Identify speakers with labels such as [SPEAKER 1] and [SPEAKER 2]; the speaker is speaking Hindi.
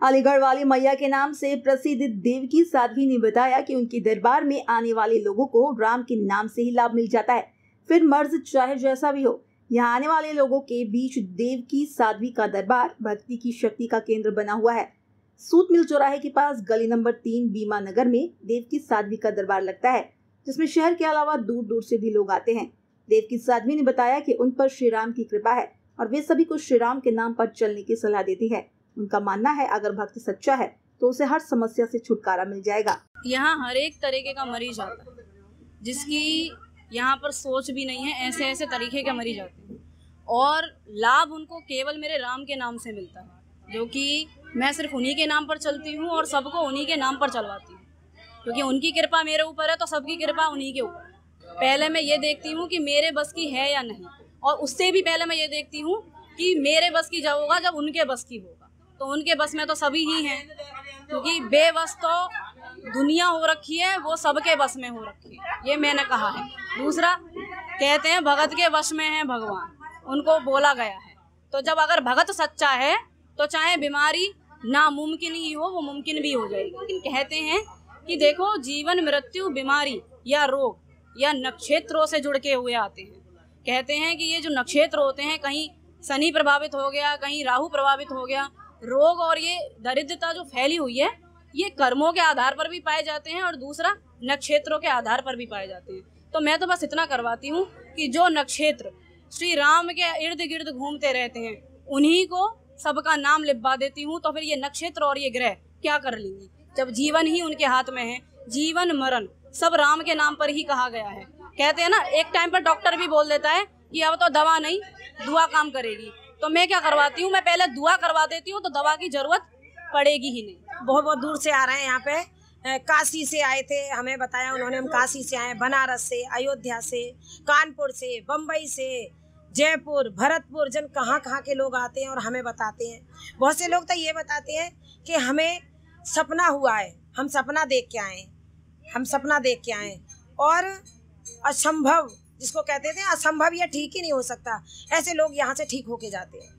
[SPEAKER 1] अलीगढ़ वाली मैया के नाम से प्रसिद्ध देवकी साध्वी ने बताया कि उनके दरबार में आने वाले लोगों को राम के नाम से ही लाभ मिल जाता है, फिर मर्ज चाहे जैसा भी हो। यहाँ आने वाले लोगों के बीच देवकी साध्वी का दरबार भक्ति की शक्ति का केंद्र बना हुआ है। सूत मिल चौराहे के पास गली नंबर 3 बीमा नगर में देवकी साध्वी का दरबार लगता है, जिसमें शहर के अलावा दूर दूर से भी लोग आते हैं। देवकी साध्वी ने बताया कि उन पर श्री राम की कृपा है और वे सभी को श्री राम के नाम पर चलने की सलाह देती है। उनका मानना है अगर भक्त सच्चा है तो उसे हर समस्या से छुटकारा मिल जाएगा।
[SPEAKER 2] यहाँ हर एक तरीके का मरीज आता है, जिसकी यहाँ पर सोच भी नहीं है, ऐसे ऐसे तरीके के मरीज आते हैं और लाभ उनको केवल मेरे राम के नाम से मिलता है, जो कि मैं सिर्फ उन्हीं के नाम पर चलती हूँ और सबको उन्हीं के नाम पर चलवाती हूँ, क्योंकि उनकी कृपा मेरे ऊपर है तो सबकी कृपा उन्हीं के ऊपर। पहले मैं ये देखती हूँ कि मेरे बस की है या नहीं, और उससे भी पहले मैं ये देखती हूँ कि मेरे बस की जब होगा जब उनके बस की होगा। तो उनके बस में तो सभी ही हैं, क्योंकि बेबस तो दुनिया हो रखी है, वो सबके बस में हो रखी है, ये मैंने कहा है। दूसरा, कहते हैं भगत के वश में है भगवान, उनको बोला गया है। तो जब अगर भगत सच्चा है तो चाहे बीमारी नामुमकिन ही हो, वो मुमकिन भी हो जाएगी। लेकिन कहते हैं कि देखो, जीवन मृत्यु बीमारी या रोग या नक्षत्रों से जुड़ के हुए आते हैं। कहते हैं कि ये जो नक्षत्र होते हैं, कहीं शनि प्रभावित हो गया, कहीं राहु प्रभावित हो गया, रोग और ये दरिद्रता जो फैली हुई है, ये कर्मों के आधार पर भी पाए जाते हैं और दूसरा नक्षत्रों के आधार पर भी पाए जाते हैं। तो मैं तो बस इतना करवाती हूँ कि जो नक्षत्र श्री राम के इर्द गिर्द घूमते रहते हैं, उन्हीं को सबका नाम लिखवा देती हूँ। तो फिर ये नक्षत्र और ये ग्रह क्या कर लेंगी, जब जीवन ही उनके हाथ में है। जीवन मरण सब राम के नाम पर ही कहा गया है। कहते हैं ना, एक टाइम पर डॉक्टर भी बोल देता है कि अब तो दवा नहीं, दुआ काम करेगी। तो मैं क्या करवाती हूँ, मैं पहले दुआ करवा देती हूँ, तो दवा की जरूरत पड़ेगी ही नहीं।
[SPEAKER 3] बहुत बहुत दूर से आ रहे हैं यहाँ पे, काशी से आए थे, हमें बताया उन्होंने, हम काशी से आए, बनारस से, अयोध्या से, कानपुर से, बम्बई से, जयपुर, भरतपुर, जन कहाँ कहाँ के लोग आते हैं और हमें बताते हैं। बहुत से लोग तो ये बताते हैं कि हमें सपना हुआ है, हम सपना देख के आए, हम सपना देख के आए, और असंभव जिसको कहते थे असंभव या ठीक ही नहीं हो सकता, ऐसे लोग यहाँ से ठीक होके जाते हैं।